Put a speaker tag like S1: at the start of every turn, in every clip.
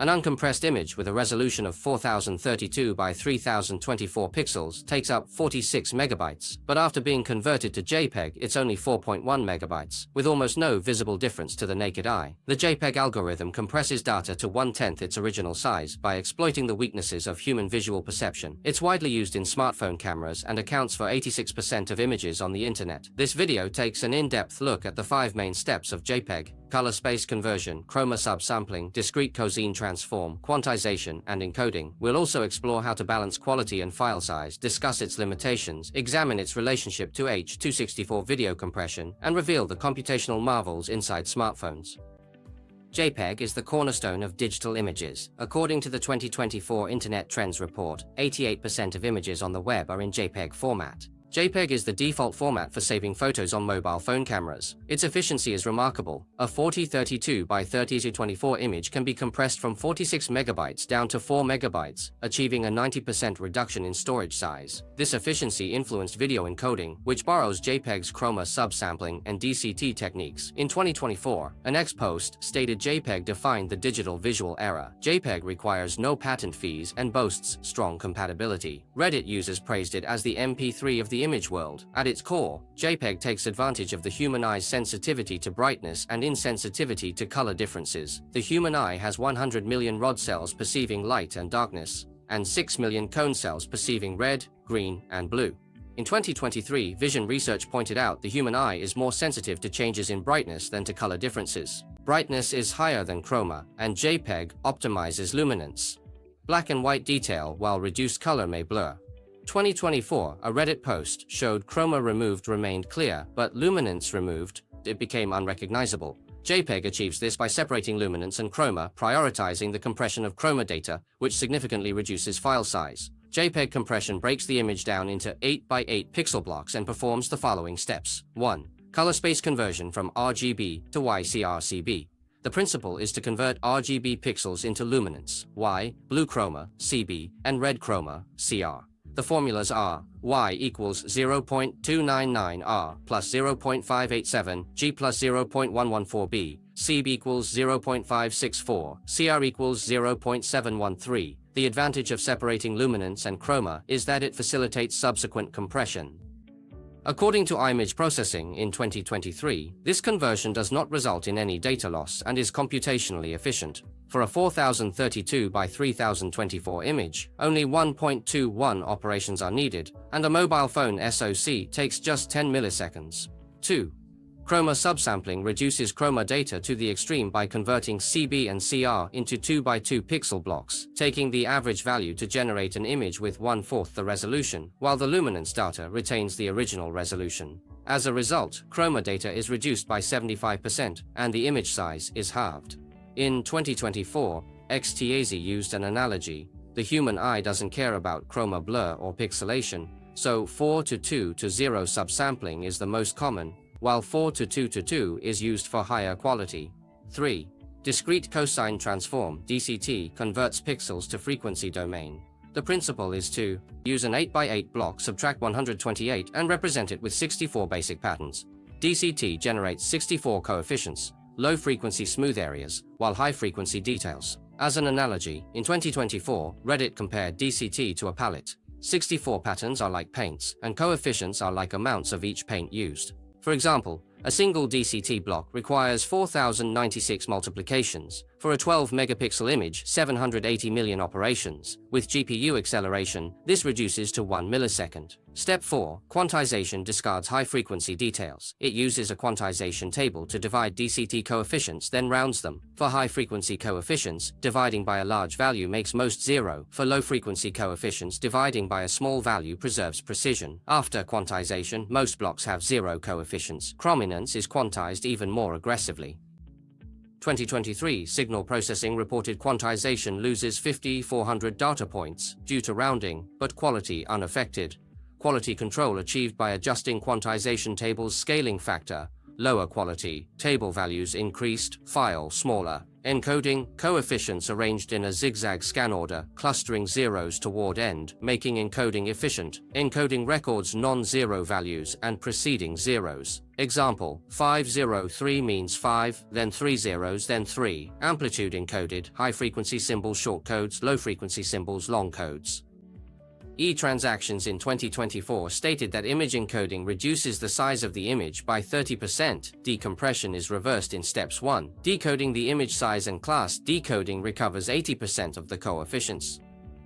S1: An uncompressed image with a resolution of 4032 by 3024 pixels takes up 46 megabytes, but after being converted to JPEG, it's only 4.1 megabytes, with almost no visible difference to the naked eye. The JPEG algorithm compresses data to 1/10 its original size by exploiting the weaknesses of human visual perception. It's widely used in smartphone cameras and accounts for 86% of images on the internet. This video takes an in-depth look at the 5 main steps of JPEG: color space conversion, chroma subsampling, discrete cosine transform, quantization, and encoding. We'll also explore how to balance quality and file size, discuss its limitations, examine its relationship to H.264 video compression, and reveal the computational marvels inside smartphones. JPEG is the cornerstone of digital images. According to the 2024 Internet Trends Report, 88% of images on the web are in JPEG format. JPEG is the default format for saving photos on mobile phone cameras. Its efficiency is remarkable. A 4032 by 3024 image can be compressed from 46 megabytes down to 4 megabytes, achieving a 90% reduction in storage size. This efficiency influenced video encoding, which borrows JPEG's chroma subsampling and DCT techniques. In 2024, an ex-post stated JPEG defined the digital visual era. JPEG requires no patent fees and boasts strong compatibility. Reddit users praised it as the MP3 of the image world. At its core, JPEG takes advantage of the human eye's sensitivity to brightness and insensitivity to color differences. The human eye has 100 million rod cells perceiving light and darkness, and 6 million cone cells perceiving red, green, and blue. In 2023, Vision Research pointed out the human eye is more sensitive to changes in brightness than to color differences. Brightness is higher than chroma, and JPEG optimizes luminance. Black and white detail, while reduced color may blur. 2024, a Reddit post showed chroma removed remained clear, but luminance removed, it became unrecognizable. JPEG achieves this by separating luminance and chroma, prioritizing the compression of chroma data, which significantly reduces file size. JPEG compression breaks the image down into 8 by 8 pixel blocks and performs the following steps. 1. Color space conversion from RGB to YCRCB. The principle is to convert RGB pixels into luminance, Y, blue chroma, CB, and red chroma, CR. The formulas are Y equals 0.299 R plus 0.587 G plus 0.114 B, CB equals 0.564, CR equals 0.713. The advantage of separating luminance and chroma is that it facilitates subsequent compression. According to image processing in 2023, this conversion does not result in any data loss and is computationally efficient. For a 4032 by 3024 image, only 1.21 operations are needed, and a mobile phone SoC takes just 10 milliseconds. 2. Chroma subsampling reduces chroma data to the extreme by converting CB and CR into 2 by 2 pixel blocks, taking the average value to generate an image with 1/4 the resolution, while the luminance data retains the original resolution. As a result, chroma data is reduced by 75%, and the image size is halved. In 2024, XTAZ used an analogy: the human eye doesn't care about chroma blur or pixelation, so 4:2:0 subsampling is the most common, while 4:2:2 is used for higher quality. 3. Discrete cosine transform (DCT) converts pixels to frequency domain. The principle is to use an 8 by 8 block, subtract 128, and represent it with 64 basic patterns. DCT generates 64 coefficients, low-frequency smooth areas, while high-frequency details. As an analogy, in 2024, Reddit compared DCT to a palette. 64 patterns are like paints, and coefficients are like amounts of each paint used. For example, a single DCT block requires 4096 multiplications. For a 12 megapixel image, 780 million operations. With GPU acceleration, this reduces to 1 millisecond. Step 4. Quantization discards high-frequency details. It uses a quantization table to divide DCT coefficients, then rounds them. For high-frequency coefficients, dividing by a large value makes most zero. For low-frequency coefficients, dividing by a small value preserves precision. After quantization, most blocks have zero coefficients. Chrominance is quantized even more aggressively. 2023 signal processing reported quantization loses 5,400 data points due to rounding, but quality unaffected. Quality control achieved by adjusting quantization table's scaling factor, lower quality, table values increased, file smaller. Encoding, coefficients arranged in a zigzag scan order, clustering zeros toward end, making encoding efficient. Encoding records non-zero values and preceding zeros. Example, 503 means 5, then 3 zeros, then 3. Amplitude encoded, high-frequency symbols short codes, low-frequency symbols long codes. E-Transactions in 2024 stated that image encoding reduces the size of the image by 30%. Decompression is reversed in steps 1. Decoding the image size and class. Decoding recovers 80% of the coefficients.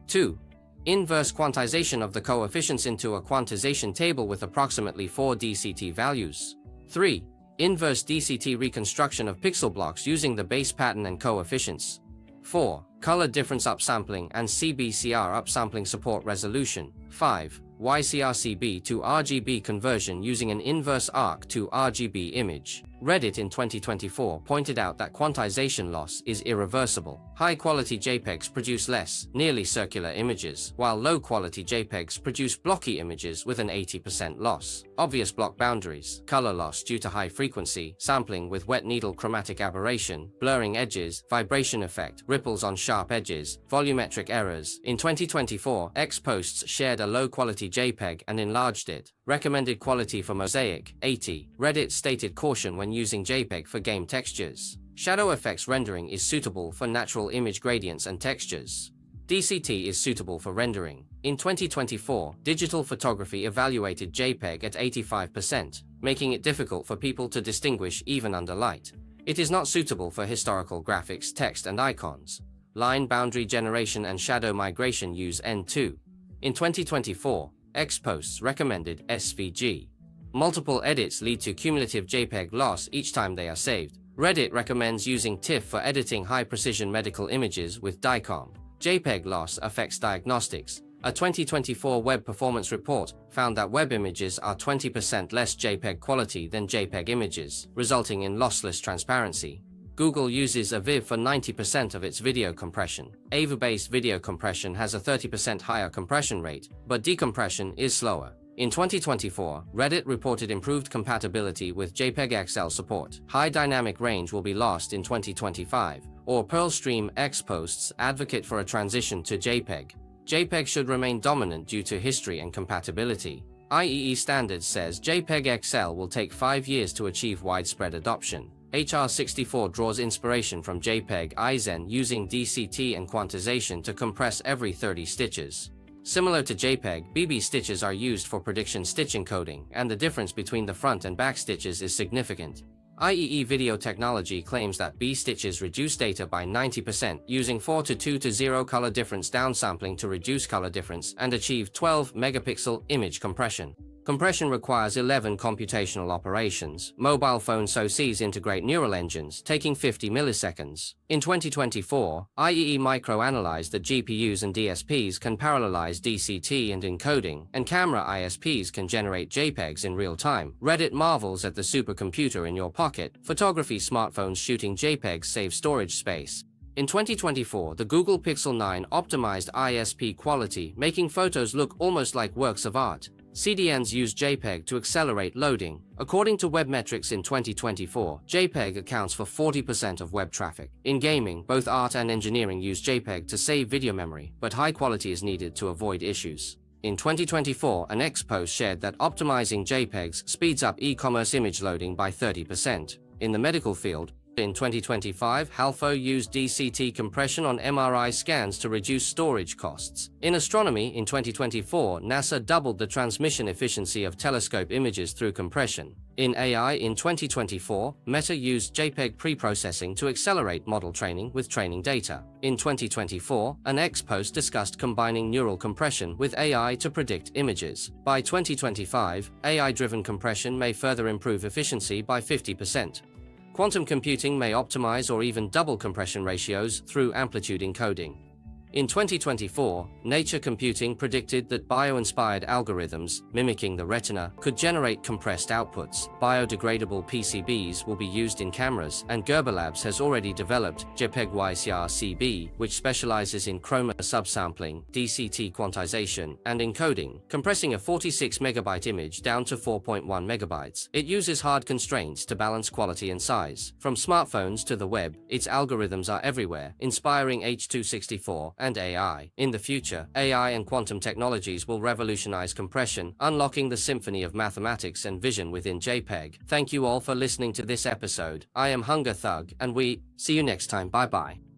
S1: 2. Inverse quantization of the coefficients into a quantization table with approximately 4 DCT values. 3. Inverse DCT reconstruction of pixel blocks using the base pattern and coefficients. 4. Color difference upsampling and CBCR upsampling support resolution. 5. YCRCB to RGB conversion using an inverse arc to RGB image. Reddit in 2024 pointed out that quantization loss is irreversible. High-quality JPEGs produce less, nearly circular images, while low-quality JPEGs produce blocky images with an 80% loss. Obvious block boundaries, color loss due to high frequency, sampling with wet needle chromatic aberration, blurring edges, vibration effect, ripples on sharp edges, volumetric errors. In 2024, X-Posts shared a low-quality JPEG and enlarged it. Recommended quality for Mosaic, 80. Reddit stated caution when using JPEG for game textures. Shadow effects rendering is suitable for natural image gradients and textures. DCT is suitable for rendering. In 2024, digital photography evaluated JPEG at 85%, making it difficult for people to distinguish even under light. It is not suitable for historical graphics, text and icons. Line boundary generation and shadow migration use N2. In 2024, X-Posts recommended SVG. Multiple edits lead to cumulative JPEG loss each time they are saved. Reddit recommends using TIFF for editing high-precision medical images with DICOM. JPEG loss affects diagnostics. A 2024 Web Performance Report found that web images are 20% less JPEG quality than JPEG images, resulting in lossless transparency. Google uses AVIV for 90% of its video compression. AVIV-based video compression has a 30% higher compression rate, but decompression is slower. In 2024, Reddit reported improved compatibility with JPEG XL support. High dynamic range will be lost in 2025, or Pearlstream X-Posts advocate for a transition to JPEG. JPEG should remain dominant due to history and compatibility. IEEE Standards says JPEG XL will take 5 years to achieve widespread adoption. HR64 draws inspiration from JPEG iZen using DCT and quantization to compress every 30 stitches. Similar to JPEG, BB stitches are used for prediction stitch encoding, and the difference between the front and back stitches is significant. IEE Video Technology claims that B stitches reduce data by 90% using 4:2:0 color difference downsampling to reduce color difference and achieve 12 megapixel image compression. Compression requires 11 computational operations. Mobile phone SoCs integrate neural engines, taking 50 milliseconds. In 2024, IEE Micro analyzed that GPUs and DSPs can parallelize DCT and encoding, and camera ISPs can generate JPEGs in real time. Reddit marvels at the supercomputer in your pocket. Photography smartphones shooting JPEGs save storage space. In 2024, the Google Pixel 9 optimized ISP quality, making photos look almost like works of art. CDNs use JPEG to accelerate loading. According to Webmetrics in 2024, JPEG accounts for 40% of web traffic. In gaming, both art and engineering use JPEG to save video memory, but high quality is needed to avoid issues. In 2024, an X-Post shared that optimizing JPEGs speeds up e-commerce image loading by 30%. In the medical field, in 2025, Halfo used DCT compression on MRI scans to reduce storage costs. In astronomy, in 2024, NASA doubled the transmission efficiency of telescope images through compression. In AI, in 2024, Meta used JPEG preprocessing to accelerate model training with training data. In 2024, an X-Post discussed combining neural compression with AI to predict images. By 2025, AI-driven compression may further improve efficiency by 50%. Quantum computing may optimize or even double compression ratios through amplitude encoding. In 2024, Nature Computing predicted that bio-inspired algorithms, mimicking the retina, could generate compressed outputs. Biodegradable PCBs will be used in cameras, and Gerber Labs has already developed Jpeg CB, which specializes in chroma subsampling, DCT quantization, and encoding, compressing a 46 megabyte image down to 4.1 megabytes. It uses hard constraints to balance quality and size. From smartphones to the web, its algorithms are everywhere, inspiring H.264 and AI. In the future, AI and quantum technologies will revolutionize compression, unlocking the symphony of mathematics and vision within Jpeg. Thank you all for listening to this episode. I am Hunger Thug, and we see you next time. Bye bye.